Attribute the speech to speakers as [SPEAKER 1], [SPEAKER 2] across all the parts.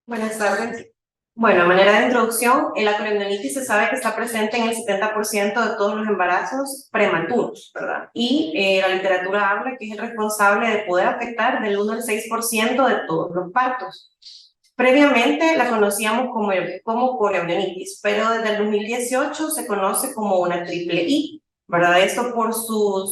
[SPEAKER 1] Buenas tardes. Bueno, a manera de introducción, la coriandritis se sabe que está presente en el 70% de todos los embarazos prematuros, ¿verdad? Y la literatura habla que es el responsable de poder afectar del 1 al 6% de todos los partos. Previamente la conocíamos como coriandritis, pero desde el 2018 se conoce como una triple I, ¿verdad? Esto por su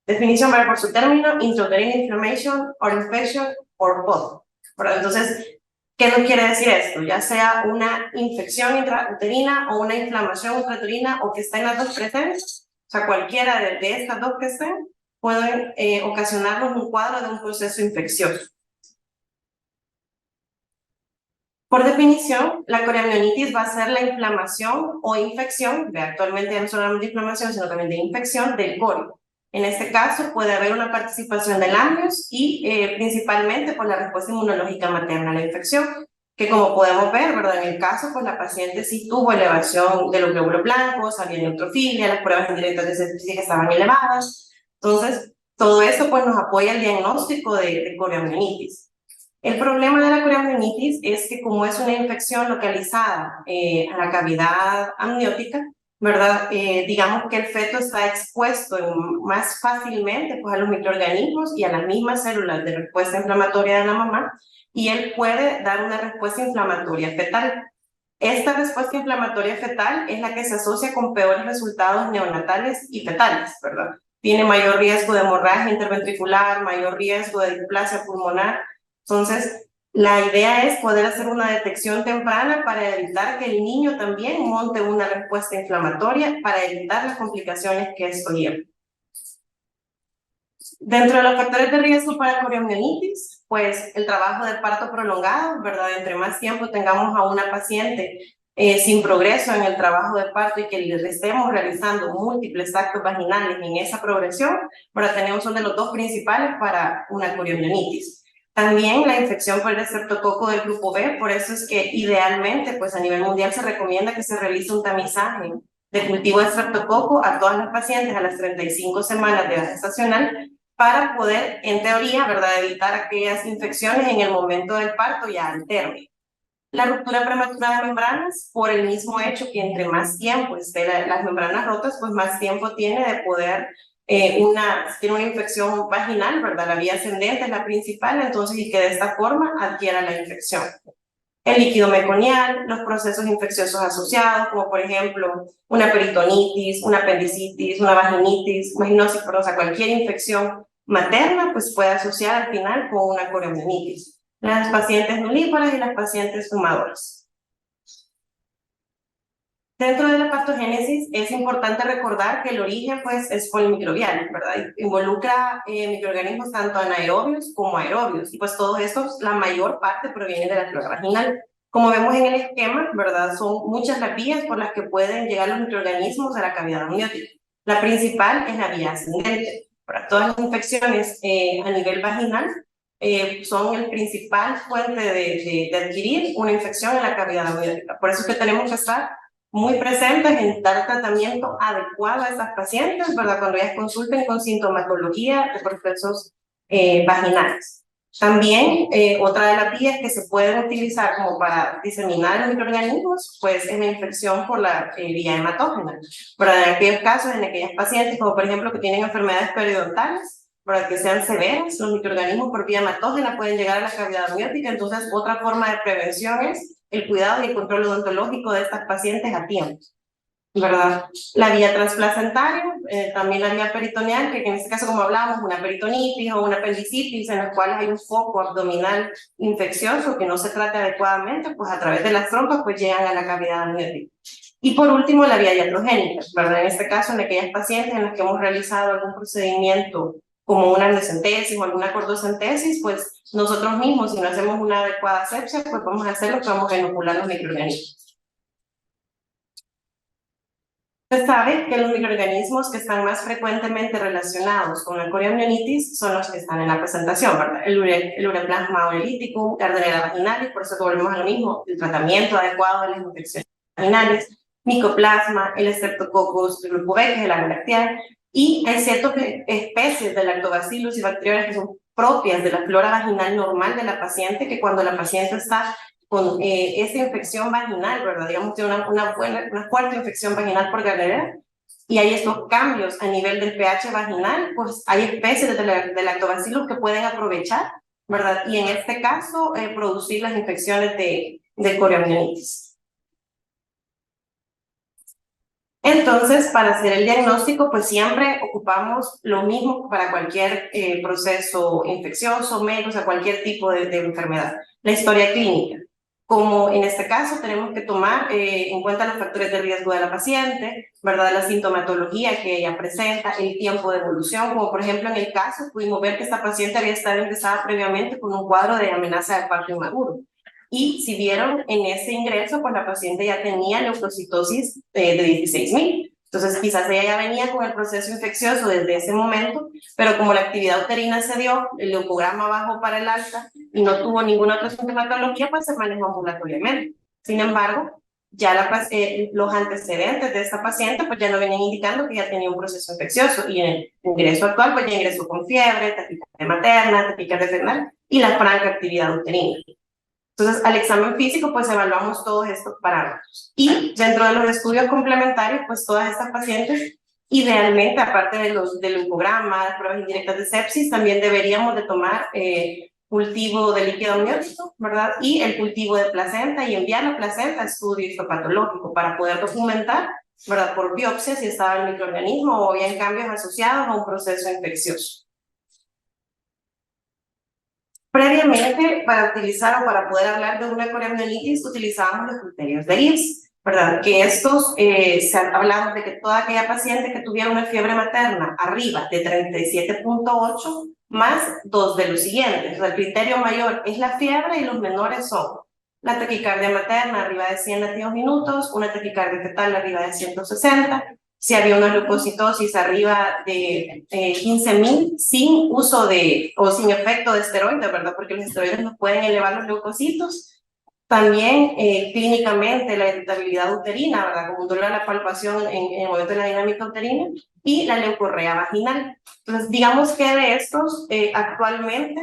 [SPEAKER 1] definición, ¿verdad? Por su término, intrauterine inflammation or infection or both, ¿verdad? Entonces, ¿qué nos quiere decir esto? Ya sea una infección intrauterina o una inflamación intrauterina o que estén las dos presentes, o sea, cualquiera de estas dos que estén, pueden ocasionarnos un cuadro de un proceso infeccioso. Por definición, la coriamnionitis va a ser la inflamación o infección, actualmente ya no solamente inflamación, sino también de infección del corio. En este caso puede haber una participación del amnios y principalmente por la respuesta inmunológica materna a la infección, que como podemos ver, ¿verdad? En el caso, pues la paciente sí tuvo elevación de los glóbulos blancos, había neutrofilia, las pruebas indirectas de sepsis que estaban elevadas. Entonces, todo eso pues nos apoya el diagnóstico de coriamnionitis. El problema de la coriamnionitis es que como es una infección localizada a la cavidad amniótica, ¿verdad? Digamos que el feto está expuesto más fácilmente pues, a los microorganismos y a las mismas células de respuesta inflamatoria de la mamá, y él puede dar una respuesta inflamatoria fetal. Esta respuesta inflamatoria fetal es la que se asocia con peores resultados neonatales y fetales, ¿verdad? Tiene mayor riesgo de hemorragia interventricular, mayor riesgo de displasia pulmonar. Entonces, la idea es poder hacer una detección temprana para evitar que el niño también monte una respuesta inflamatoria para evitar las complicaciones que esto lleva. Dentro de los factores de riesgo para coriamnionitis, pues el trabajo de parto prolongado, ¿verdad? Entre más tiempo tengamos a una paciente sin progreso en el trabajo de parto y que le estemos realizando múltiples actos vaginales en esa progresión, ¿verdad? Tenemos uno de los dos principales para una coriamnionitis. También la infección por el estreptococo del grupo B, por eso es que idealmente, pues a nivel mundial se recomienda que se realice un tamizaje de cultivo de estreptococo a todas las pacientes a las 35 semanas de edad gestacional para poder, en teoría, ¿verdad?, evitar aquellas infecciones en el momento del parto ya al término. La ruptura prematura de membranas, por el mismo hecho que entre más tiempo estén las membranas rotas, pues más tiempo tiene de poder, si tiene una infección vaginal, ¿verdad? La vía ascendente es la principal, entonces, y que de esta forma adquiera la infección. El líquido meconial, los procesos infecciosos asociados, como por ejemplo una peritonitis, una apendicitis, una vaginitis, vaginosis, perdón, o sea, cualquier infección materna, pues puede asociar al final con una coriamnionitis. Las pacientes nulíparas y las pacientes fumadoras. Dentro de la patogénesis es importante recordar que el origen pues es polimicrobial, ¿verdad? Involucra microorganismos tanto anaerobios como aerobios, y pues todos estos, la mayor parte proviene de la flora vaginal. Como vemos en el esquema, ¿verdad? Son muchas las vías por las que pueden llegar los microorganismos a la cavidad amniótica. La principal es la vía ascendente. Para todas las infecciones a nivel vaginal son el principal fuente de adquirir una infección en la cavidad amniótica. Por eso es que tenemos que estar muy presentes en dar tratamiento adecuado a estas pacientes, ¿verdad? Cuando ellas consulten con sintomatología de procesos vaginales. También otra de las vías que se pueden utilizar como para diseminar los microorganismos, pues es la infección por la vía hematógena. ¿Verdad? En aquellos casos, en aquellas pacientes, como por ejemplo que tienen enfermedades periodontales, para que sean severas, los microorganismos por vía hematógena pueden llegar a la cavidad amniótica. Entonces, otra forma de prevención es el cuidado y el control odontológico de estas pacientes a tiempo, ¿verdad? La vía transplacentaria, también la vía peritoneal, que en este caso, como hablábamos, una peritonitis o una apendicitis, en las cuales hay un foco abdominal infeccioso que no se trata adecuadamente, pues a través de las trompas, pues llegan a la cavidad amniótica. Y por último, la vía iatrogénica, ¿verdad? En este caso, en aquellas pacientes en las que hemos realizado algún procedimiento como una amniocentesis o alguna cordocentesis, pues nosotros mismos, si no hacemos una adecuada asepsia, pues vamos a hacer lo que vamos a inocular los microorganismos. Se sabe que los microorganismos que están más frecuentemente relacionados con la coriamnionitis son los que están en la presentación, ¿verdad? El Uroplasma oreolítico, Gardnerella vaginalis, por eso volvemos a lo mismo, el tratamiento adecuado de las infecciones vaginales, Mycoplasma, el Streptococcus grupo B, que es el agalactial, y hay ciertas especies de lactobacillus y bacterias que son propias de la flora vaginal normal de la paciente, que cuando la paciente está con esa infección vaginal, ¿verdad? Digamos, tiene una fuerte infección vaginal por Gardnerella, y hay estos cambios a nivel del pH vaginal, pues hay especies de lactobacillus que pueden aprovechar, ¿verdad? Y en este caso, producir las infecciones de coriomionitis. Entonces, para hacer el diagnóstico, pues siempre ocupamos lo mismo para cualquier proceso infeccioso, médico, o sea, cualquier tipo de enfermedad. La historia clínica. Como en este caso tenemos que tomar en cuenta los factores de riesgo de la paciente, ¿verdad? La sintomatología que ella presenta, el tiempo de evolución, como por ejemplo en el caso pudimos ver que esta paciente había estado ingresada previamente con un cuadro de amenaza de parto inmaduro. Y si vieron en ese ingreso, pues la paciente ya tenía leucocitosis de 16.000. Entonces, quizás ella ya venía con el proceso infeccioso desde ese momento, pero como la actividad uterina se dio, el leucograma bajó para el alta y no tuvo ninguna otra sintomatología, pues se manejó ambulatoriamente. Sin embargo, ya los antecedentes de esta paciente pues ya no venían indicando que ya tenía un proceso infeccioso, y en el ingreso actual pues ya ingresó con fiebre, taquicardia materna, taquicardia renal y la franca actividad uterina. Entonces, al examen físico, pues evaluamos todos estos parámetros. Y dentro de los estudios complementarios, pues todas estas pacientes, idealmente, aparte del leucograma, pruebas indirectas de sepsis, también deberíamos de tomar cultivo de líquido amniótico, ¿verdad? Y el cultivo de placenta, y enviar la placenta a estudio histopatológico para poder documentar, ¿verdad? Por biopsia si estaba el microorganismo o bien cambios asociados a un proceso infeccioso. Previamente, para utilizar o para poder hablar de una coriomielitis, utilizábamos los criterios de IRS, ¿verdad? Que estos, hablamos de que toda aquella paciente que tuviera una fiebre materna arriba de 37.8 más dos de los siguientes. O sea, el criterio mayor es la fiebre y los menores son la taquicardia materna arriba de 100 latidos minutos, una taquicardia fetal arriba de 160, si había una leucocitosis arriba de 15.000 sin uso o sin efecto de esteroides, ¿verdad? Porque los esteroides nos pueden elevar los leucocitos. También clínicamente la irritabilidad uterina, ¿verdad? Como un dolor a la palpación en el momento de la dinámica uterina, y la leucorrea vaginal. Entonces, digamos que de estos actualmente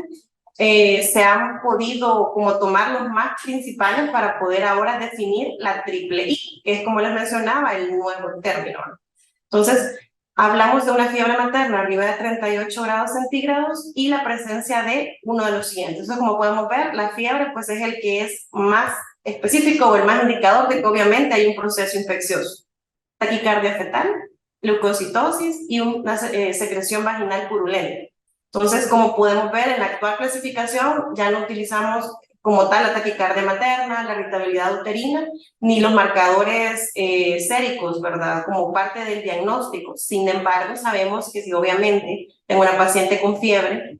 [SPEAKER 1] se han podido como tomar los más principales para poder ahora definir la triple I, que es, como les mencionaba, el nuevo término, ¿no? Entonces, hablamos de una fiebre materna arriba de 38 grados centígrados y la presencia de uno de los siguientes. Entonces, como podemos ver, la fiebre pues es el que es más específico o el más indicador de que obviamente hay un proceso infeccioso. Taquicardia fetal, leucocitosis y una secreción vaginal purulenta. Entonces, como podemos ver, en la actual clasificación ya no utilizamos como tal la taquicardia materna, la irritabilidad uterina, ni los marcadores séricos, ¿verdad? Como parte del diagnóstico. Sin embargo, sabemos que si obviamente tengo una paciente con fiebre,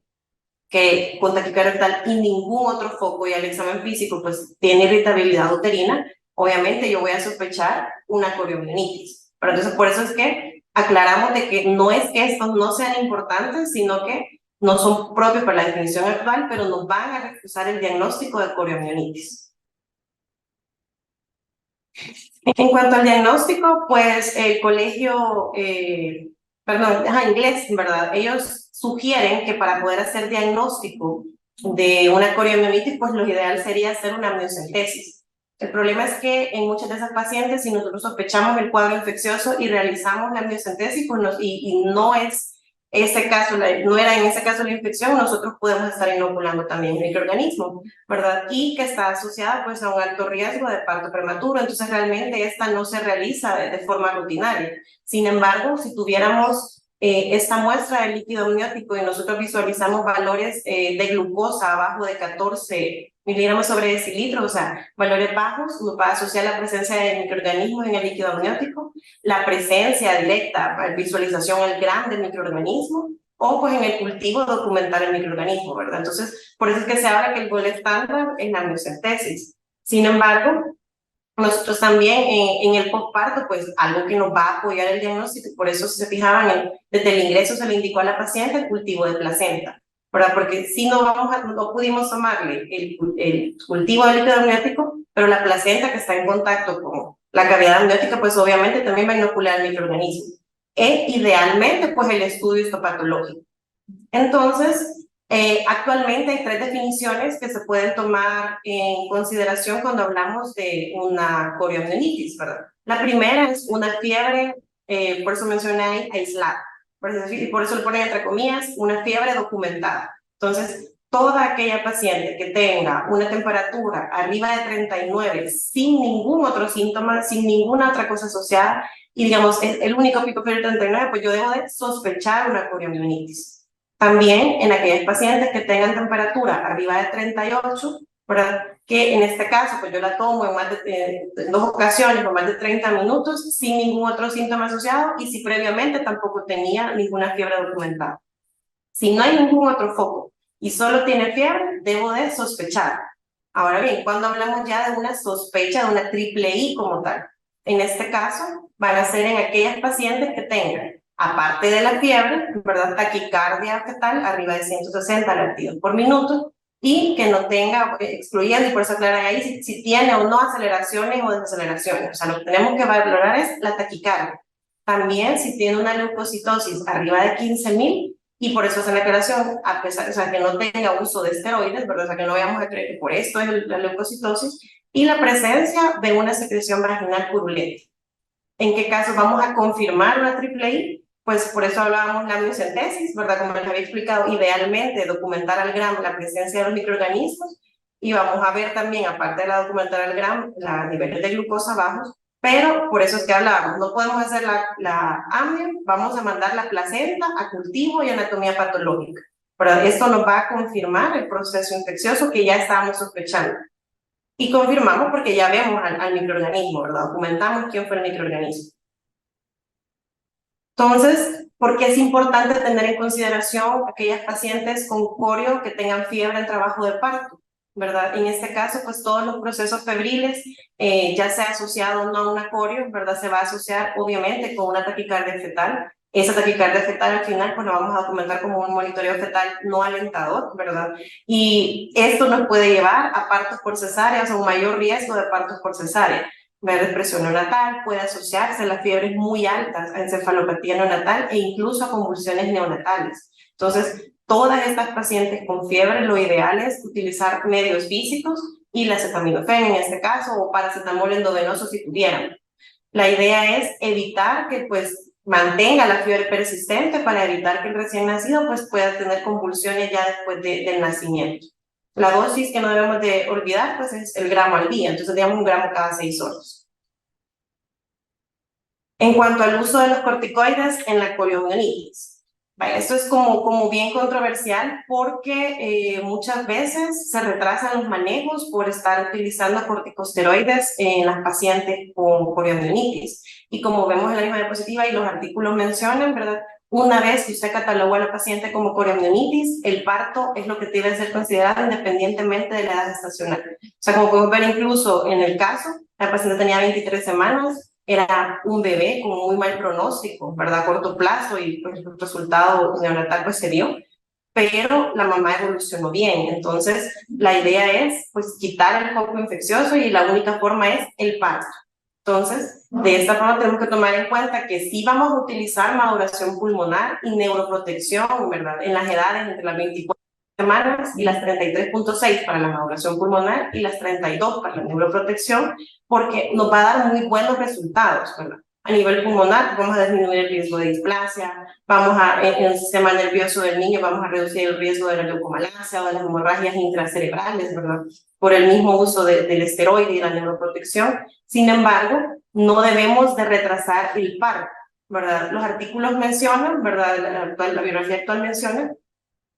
[SPEAKER 1] que con taquicardia fetal y ningún otro foco, y al examen físico pues tiene irritabilidad uterina, obviamente yo voy a sospechar una coriomielitis. Pero entonces por eso es que aclaramos de que no es que estos no sean importantes, sino que no son propios para la definición actual, pero nos van a refusar el diagnóstico de coriomielitis. En cuanto al diagnóstico, pues el colegio, inglés, ¿verdad? Ellos sugieren que para poder hacer diagnóstico de una coriomielitis, pues lo ideal sería hacer una amniocentesis. El problema es que en muchas de esas pacientes, si nosotros sospechamos el cuadro infeccioso y realizamos la amniocentesis, pues y no es ese caso, no era en ese caso la infección, nosotros podemos estar inoculando también microorganismos, ¿verdad? Y que está asociada pues a un alto riesgo de parto prematuro, entonces realmente esta no se realiza de forma rutinaria. Sin embargo, si tuviéramos esta muestra de líquido amniótico y nosotros visualizamos valores de glucosa abajo de 14 miligramos sobre decilitro, o sea, valores bajos, nos va a asociar la presencia de microorganismos en el líquido amniótico, la presencia directa, visualización al gran del microorganismo, o pues en el cultivo documentar el microorganismo, ¿verdad? Entonces, por eso es que se habla que el gol estándar es la amniocentesis. Sin embargo, nosotros también en el posparto, pues algo que nos va a apoyar el diagnóstico, por eso si se fijaban, desde el ingreso se le indicó a la paciente el cultivo de placenta, ¿verdad? Porque si no, no pudimos tomarle el cultivo de líquido amniótico, pero la placenta que está en contacto con la cavidad amniótica, pues obviamente también va a inocular el microorganismo. E idealmente, pues el estudio histopatológico. Entonces, Actualmente hay 3 definiciones que se pueden tomar en consideración cuando hablamos de una coriomielitis, ¿verdad? La primera es una fiebre, por eso mencioné ahí, aislada, y por eso le ponen entre comillas, una fiebre documentada. Entonces, toda aquella paciente que tenga una temperatura arriba de 39 sin ningún otro síntoma, sin ninguna otra cosa asociada, y digamos, es el único pico fiebre 39, pues yo debo de sospechar una coriomielitis. También en aquellos pacientes que tengan temperatura arriba de 38, ¿verdad? Que en este caso, pues yo la tomo en 2 ocasiones por más de 30 minutos sin ningún otro síntoma asociado y si previamente tampoco tenía ninguna fiebre documentada. Si no hay ningún otro foco y solo tiene fiebre, debo de sospechar. Ahora bien, cuando hablamos ya de una sospecha de una triple I como tal, en este caso van a ser en aquellas pacientes que tengan, aparte de la fiebre, ¿verdad? Taquicardia fetal arriba de 160 latidos por minuto y que no tenga, excluyendo, y por eso aclaran ahí si tiene o no aceleraciones o desaceleraciones. O sea, lo que tenemos que valorar es la taquicardia. También si tiene una leucocitosis arriba de 15.000, y por eso es la aclaración, a pesar, o sea, que no tenga uso de esteroides, ¿verdad? O sea, que no vayamos a creer que por esto es la leucocitosis, y la presencia de una secreción vaginal purulenta. ¿En qué caso vamos a confirmar una triple I? Pues por eso hablábamos la amniocentesis, ¿verdad? Como les había explicado, idealmente documentar al gramo la presencia de los microorganismos, y vamos a ver también, aparte de la documentar al gramo, los niveles de glucosa bajos, pero por eso es que hablábamos, no podemos hacer la amnio, vamos a mandar la placenta a cultivo y anatomía patológica. Pero esto nos va a confirmar el proceso infeccioso que ya estábamos sospechando. Y confirmamos porque ya vemos al microorganismo, ¿verdad? Documentamos quién fue el microorganismo. Entonces, ¿por qué es importante tener en consideración aquellas pacientes con corio que tengan fiebre en trabajo de parto? ¿Verdad? En este caso, pues todos los procesos febriles, ya sea asociado o no a una corio, ¿verdad? Se va a asociar obviamente con una taquicardia fetal. Esa taquicardia fetal al final, pues la vamos a documentar como un monitoreo fetal no alentador, ¿verdad? Y esto nos puede llevar a partos por cesárea, o sea, un mayor riesgo de partos por cesárea. Ver depresión neonatal, puede asociarse a las fiebres muy altas, a encefalopatía neonatal e incluso a convulsiones neonatales. Entonces, todas estas pacientes con fiebre, lo ideal es utilizar medios físicos y la acetaminofén en este caso, o paracetamol endovenoso si tuvieran. La idea es evitar que pues mantenga la fiebre persistente para evitar que el recién nacido pues pueda tener convulsiones ya después del nacimiento. La dosis que no debemos de olvidar pues es el gramo al día, entonces digamos 1 gramo cada 6 horas. En cuanto al uso de los corticoides en la coriomielitis, esto es como bien controversial porque muchas veces se retrasan los manejos por estar utilizando corticosteroides en las pacientes con coriomielitis. Y como vemos en la misma diapositiva y los artículos mencionan, ¿verdad? Una vez que usted catalogó a la paciente como coriomielitis, el parto es lo que debe ser considerado independientemente de la edad gestacional. O sea, como podemos ver incluso en el caso, la paciente tenía 23 semanas, era un bebé con muy mal pronóstico, ¿verdad? A corto plazo y pues, el resultado neonatal pues se dio, pero la mamá evolucionó bien. Entonces, la idea es pues quitar el foco infeccioso y la única forma es el parto. Entonces, de esta forma tenemos que tomar en cuenta que sí vamos a utilizar maduración pulmonar y neuroprotección, ¿verdad? En las edades entre las 24 semanas y las 33.6 para la maduración pulmonar y las 32 para la neuroprotección, porque nos va a dar muy buenos resultados, ¿verdad? A nivel pulmonar vamos a disminuir el riesgo de displasia, vamos a, en el sistema nervioso del niño vamos a reducir el riesgo de la leucomalacia o de las hemorragias intracerebrales, ¿verdad? Por el mismo uso del esteroide y la neuroprotección. Sin embargo, no debemos de retrasar el parto, ¿verdad? Los artículos mencionan, ¿verdad? La biología actual menciona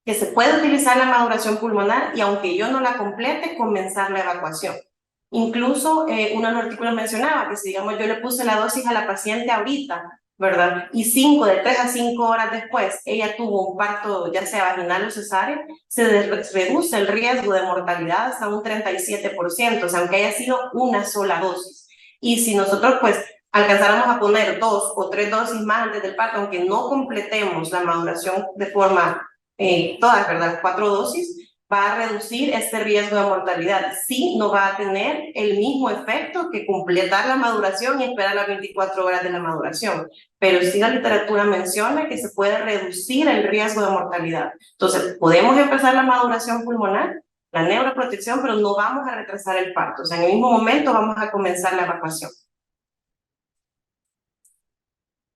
[SPEAKER 1] que se puede utilizar la maduración pulmonar y aunque yo no la complete, comenzar la evacuación. Incluso uno de los artículos mencionaba que si digamos yo le puse la dosis a la paciente ahorita, ¿verdad? Y de 3 a 5 horas después ella tuvo un parto ya sea vaginal o cesárea, se reduce el riesgo de mortalidad hasta un 37%, o sea, aunque haya sido una sola dosis. Y si nosotros pues alcanzáramos a poner 2 o 3 dosis más antes del parto, aunque no completemos la maduración de forma todas, ¿verdad? 4 dosis, va a reducir este riesgo de mortalidad. Sí, no va a tener el mismo efecto que completar la maduración y esperar las 24 horas de la maduración, pero sí la literatura menciona que se puede reducir el riesgo de mortalidad. Entonces, podemos empezar la maduración pulmonar, la neuroprotección, pero no vamos a retrasar el parto. O sea, en el mismo momento vamos a comenzar la evacuación.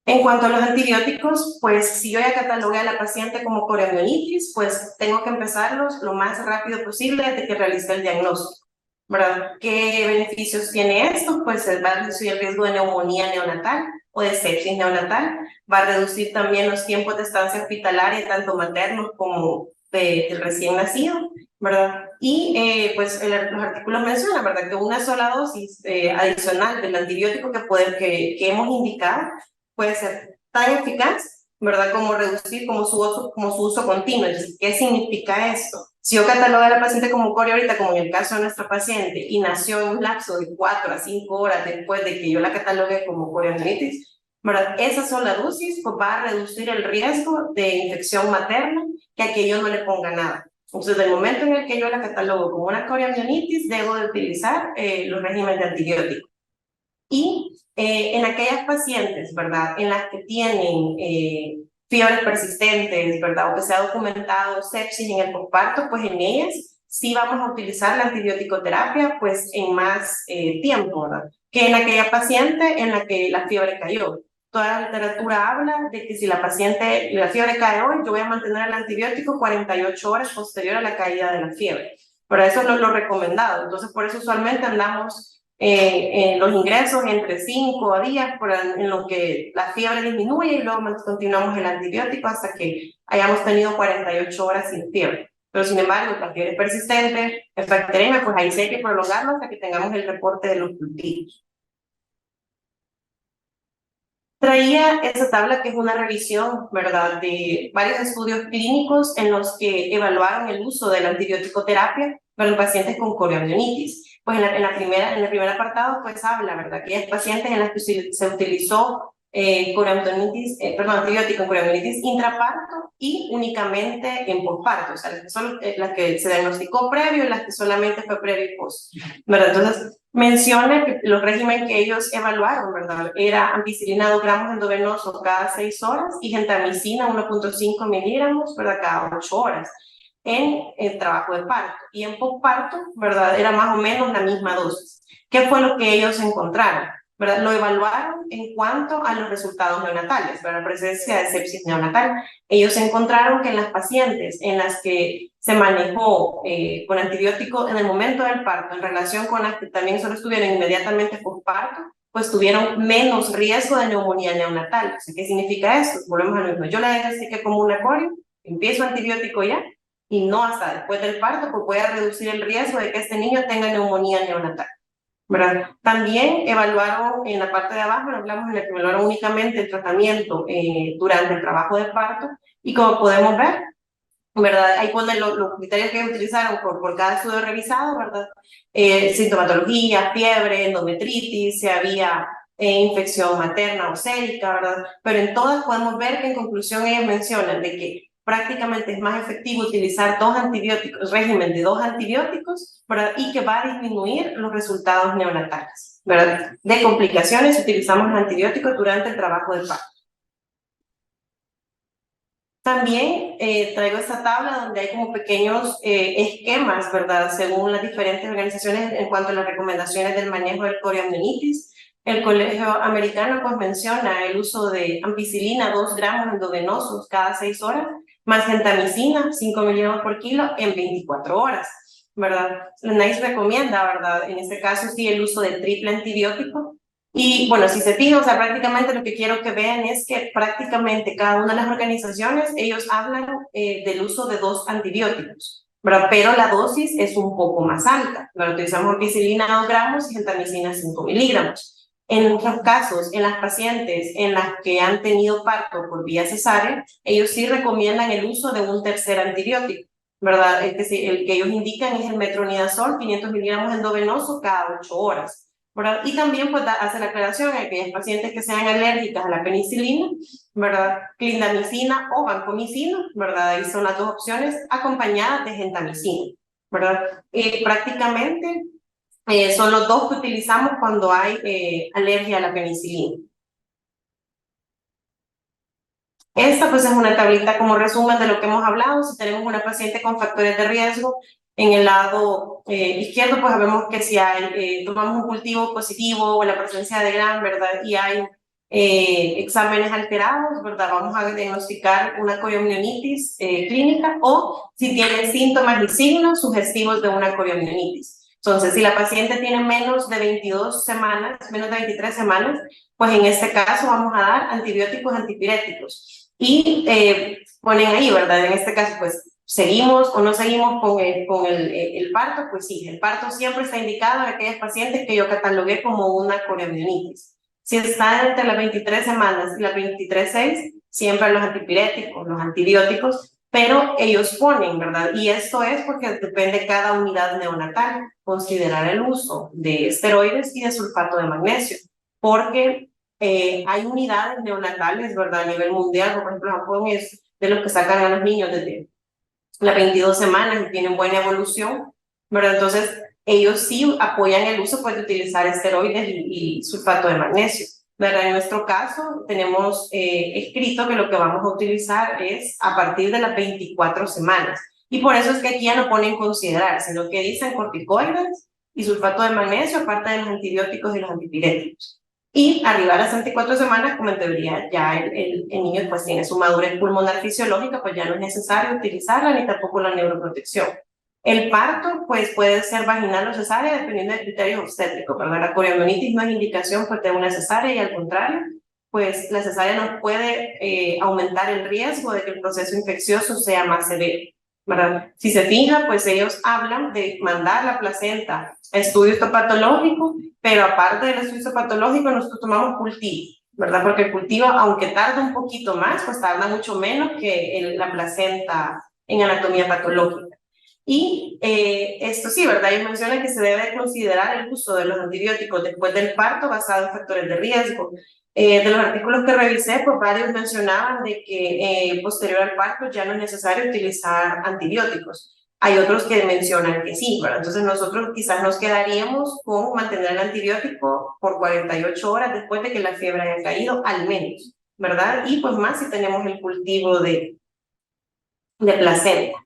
[SPEAKER 1] En cuanto a los antibióticos, pues si yo ya catalogué a la paciente como coriomielitis, pues tengo que empezarlos lo más rápido posible desde que realicé el diagnóstico, ¿verdad? ¿Qué beneficios tiene esto? Pues va a reducir el riesgo de neumonía neonatal o de sepsis neonatal, va a reducir también los tiempos de estancia hospitalaria, tanto maternos como del recién nacido, ¿verdad? Y pues los artículos mencionan, ¿verdad? Que una sola dosis adicional del antibiótico que hemos indicado puede ser tan eficaz, ¿verdad? Como reducir como su uso continuo. Entonces, ¿qué significa esto? Si yo catalogo a la paciente como corio ahorita, como en el caso de nuestra paciente, y nació en un lapso de 4 a 5 horas después de que yo la catalogué como coriomielitis, ¿verdad? Esa sola dosis pues, va a reducir el riesgo de infección materna que a que yo no le ponga nada. Entonces, del momento en el que yo la catalogo como una coriomielitis, debo de utilizar los regímenes de antibióticos. Y en aquellas pacientes, ¿verdad? En las que tienen fiebres persistentes, ¿verdad? O que se ha documentado sepsis en el posparto, pues en ellas sí vamos a utilizar la antibiótico-terapia pues en más tiempo, ¿verdad? Que en aquella paciente en la que la fiebre cayó. Toda la literatura habla de que si la fiebre cae hoy, yo voy a mantener el antibiótico 48 horas posterior a la caída de la fiebre. Pero eso no es lo recomendado. Entonces, por eso usualmente andamos los ingresos entre 5 días en lo que la fiebre disminuye y luego continuamos el antibiótico hasta que hayamos tenido 48 horas sin fiebre. Pero sin embargo, la fiebre persistente, el bacteriemia, pues ahí sí hay que prolongarlo hasta que tengamos el reporte de los cultivos. Traía esa tabla que es una revisión, ¿verdad?, de varios estudios clínicos en los que evaluaron el uso de la antibiótico-terapia para pacientes con coriomielitis. Pues en el primer apartado pues habla, ¿verdad?, aquellas pacientes en las que se utilizó antibiótico en coriomielitis intraparto y únicamente en posparto, o sea, las que se diagnosticó previo y las que solamente fue previo y post, ¿verdad? Entonces, menciona que los regímenes que ellos evaluaron, ¿verdad? Era ampicilina 2 gramos endovenoso cada 6 horas y gentamicina 1.5 miligramos, ¿verdad? Cada 8 horas en el trabajo de parto. Y en posparto, ¿verdad? Era más o menos la misma dosis. ¿Qué fue lo que ellos encontraron? ¿Verdad? Lo evaluaron en cuanto a los resultados neonatales, ¿verdad? La presencia de sepsis neonatal. Ellos encontraron que en las pacientes en las que se manejó con antibiótico en el momento del parto, en relación con las que también solo estuvieron inmediatamente posparto, pues tuvieron menos riesgo de neumonía neonatal. O sea, ¿qué significa eso? Volvemos a lo mismo. Yo la diagnostiqué como una corio, empiezo antibiótico ya, y no hasta después del parto, pues voy a reducir el riesgo de que este niño tenga neumonía neonatal, ¿verdad? También evaluaron en la parte de abajo, hablamos en la que evaluaron únicamente el tratamiento durante el trabajo de parto, y como podemos ver, ¿verdad? Ahí ponen los criterios que utilizaron por cada estudio revisado, ¿verdad? Sintomatología, fiebre, endometritis, si había infección materna o sérica, ¿verdad? Pero en todas podemos ver que en conclusión ellos mencionan de que prácticamente es más efectivo utilizar régimen de 2 antibióticos, ¿verdad? Y que va a disminuir los resultados neonatales, ¿verdad? De complicaciones utilizamos los antibióticos durante el trabajo de parto. También traigo esta tabla donde hay como pequeños esquemas, ¿verdad? Según las diferentes organizaciones en cuanto a las recomendaciones del manejo del coriomielitis. El Colegio Americano pues menciona el uso de ampicilina 2 gramos endovenosos cada 6 horas, más gentamicina 5 miligramos por kilo en 24 horas, ¿verdad? La NICE recomienda, ¿verdad? En este caso sí el uso de triple antibiótico. Y bueno, si se fijan, o sea, prácticamente lo que quiero que vean es que prácticamente cada una de las organizaciones, ellos hablan del uso de 2 antibióticos, ¿verdad? Pero la dosis es un poco más alta, ¿verdad? Utilizamos ampicilina 2 gramos y gentamicina 5 miligramos. En otros casos, en las pacientes en las que han tenido parto por vía cesárea, ellos sí recomiendan el uso de un tercer antibiótico, ¿verdad? El que ellos indican es el metronidazol, 500 miligramos endovenoso cada 8 horas. ¿verdad? Y también pues hace la aclaración a aquellas pacientes que sean alérgicas a la penicilina, ¿verdad? Clindamicina o vancomicina, ¿verdad? Ahí son las dos opciones acompañadas de gentamicina, ¿verdad? Prácticamente son los dos que utilizamos cuando hay alergia a la penicilina. Esta pues es una tablita como resumen de lo que hemos hablado. Si tenemos una paciente con factores de riesgo, en el lado izquierdo pues vemos que si hay, tomamos un cultivo positivo o la presencia de Gram, ¿verdad? Y hay exámenes alterados, ¿verdad? Vamos a diagnosticar una coriomionitis clínica o si tiene síntomas y signos sugestivos de una coriomionitis. Entonces, si la paciente tiene menos de 22 semanas, menos de 23 semanas, pues en este caso vamos a dar antibióticos antipiréticos. Y ponen ahí, ¿verdad? En este caso, pues, ¿seguimos o no seguimos con el parto? Pues sí, el parto siempre está indicado en aquellas pacientes que yo catalogué como una coriomionitis. Si está entre las 23 semanas y las 23.6, siempre los antipiréticos, los antibióticos, pero ellos ponen, ¿verdad? Y esto es porque depende cada unidad neonatal considerar el uso de esteroides y de sulfato de magnesio, porque hay unidades neonatales, ¿verdad? A nivel mundial, por ejemplo, Japón es de los que sacan a los niños desde las 22 semanas y tienen buena evolución, ¿verdad? Entonces, ellos sí apoyan el uso pues, de utilizar esteroides y sulfato de magnesio, ¿verdad? En nuestro caso, tenemos escrito que lo que vamos a utilizar es a partir de las 24 semanas. Y por eso es que aquí ya no ponen considerar, sino que dicen corticoides y sulfato de magnesio, aparte de los antibióticos y los antipiréticos. Y arriba a las 24 semanas, como en teoría ya el niño pues tiene su madurez pulmonar fisiológica, pues ya no es necesario utilizarla ni tampoco la neuroprotección. El parto pues puede ser vaginal o cesárea dependiendo del criterio obstétrico, ¿verdad? La coriomionitis no es indicación pues de una cesárea y al contrario, pues la cesárea nos puede aumentar el riesgo de que el proceso infeccioso sea más severo, ¿verdad? Si se fija, pues ellos hablan de mandar la placenta a estudio histopatológico, pero aparte del estudio histopatológico nosotros tomamos cultivo, ¿verdad? Porque el cultivo, aunque tarda un poquito más, pues tarda mucho menos que la placenta en anatomía patológica. Y esto sí, ¿verdad? Ellos mencionan que se debe considerar el uso de los antibióticos después del parto basado en factores de riesgo. De los artículos que revisé, pues varios mencionaban de que posterior al parto ya no es necesario utilizar antibióticos. Hay otros que mencionan que sí, ¿verdad? Entonces nosotros quizás nos quedaríamos con mantener el antibiótico por 48 horas después de que la fiebre haya caído, al menos, ¿verdad? Y pues más si tenemos el cultivo de placenta.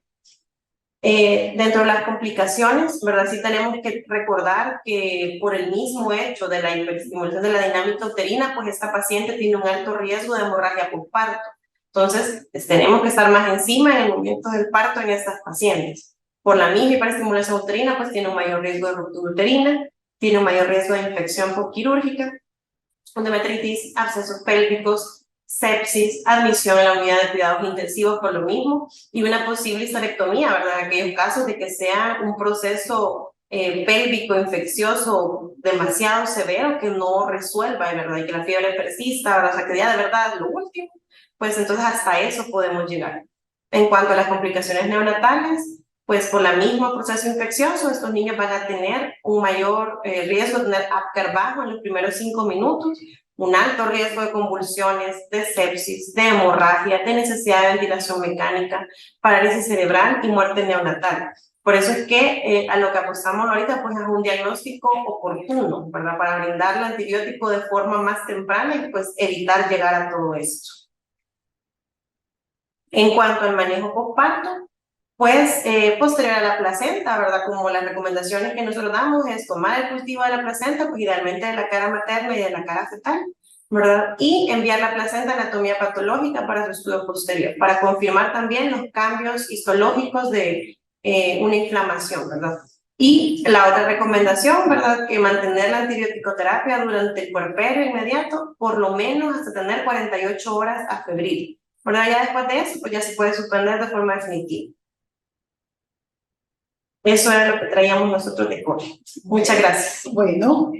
[SPEAKER 1] Dentro de las complicaciones, ¿verdad? Sí tenemos que recordar que por el mismo hecho de la hiperestimulación de la dinámica uterina, pues esta paciente tiene un alto riesgo de hemorragia postparto. Entonces, pues, tenemos que estar más encima en el momento del parto en estas pacientes. Por la misma hiperestimulación uterina, pues tiene un mayor riesgo de ruptura uterina, tiene un mayor riesgo de infección postquirúrgica, endometritis, abscesos pélvicos, sepsis, admisión a la unidad de cuidados intensivos por lo mismo y una posible histerectomía, ¿verdad? En aquellos casos de que sea un proceso pélvico infeccioso demasiado severo que no resuelva, ¿verdad? Y que la fiebre persista, ¿verdad? O sea, que ya de verdad es lo último, pues entonces hasta eso podemos llegar. En cuanto a las complicaciones neonatales, pues por el mismo proceso infeccioso, estos niños van a tener un mayor riesgo de tener Apgar bajo en los primeros 5 minutos, un alto riesgo de convulsiones, de sepsis, de hemorragia, de necesidad de ventilación mecánica, parálisis cerebral y muerte neonatal. Por eso es que a lo que apostamos ahorita pues es un diagnóstico oportuno, ¿verdad? Para brindar el antibiótico de forma más temprana y pues evitar llegar a todo esto. En cuanto al manejo postparto, pues posterior a la placenta, ¿verdad? Como las recomendaciones que nosotros damos es tomar el cultivo de la placenta, pues idealmente de la cara materna y de la cara fetal, ¿verdad? Y enviar la placenta a anatomía patológica para su estudio posterior, para confirmar también los cambios histológicos de una inflamación, ¿verdad? Y la otra recomendación, ¿verdad? Que mantener la antibiótico-terapia durante el puerperio inmediato, por lo menos hasta tener 48 horas a febril, ¿verdad? Ya después de eso, pues ya se puede suspender de forma definitiva. Eso era lo que traíamos nosotros de CORE. Muchas gracias.
[SPEAKER 2] Bueno.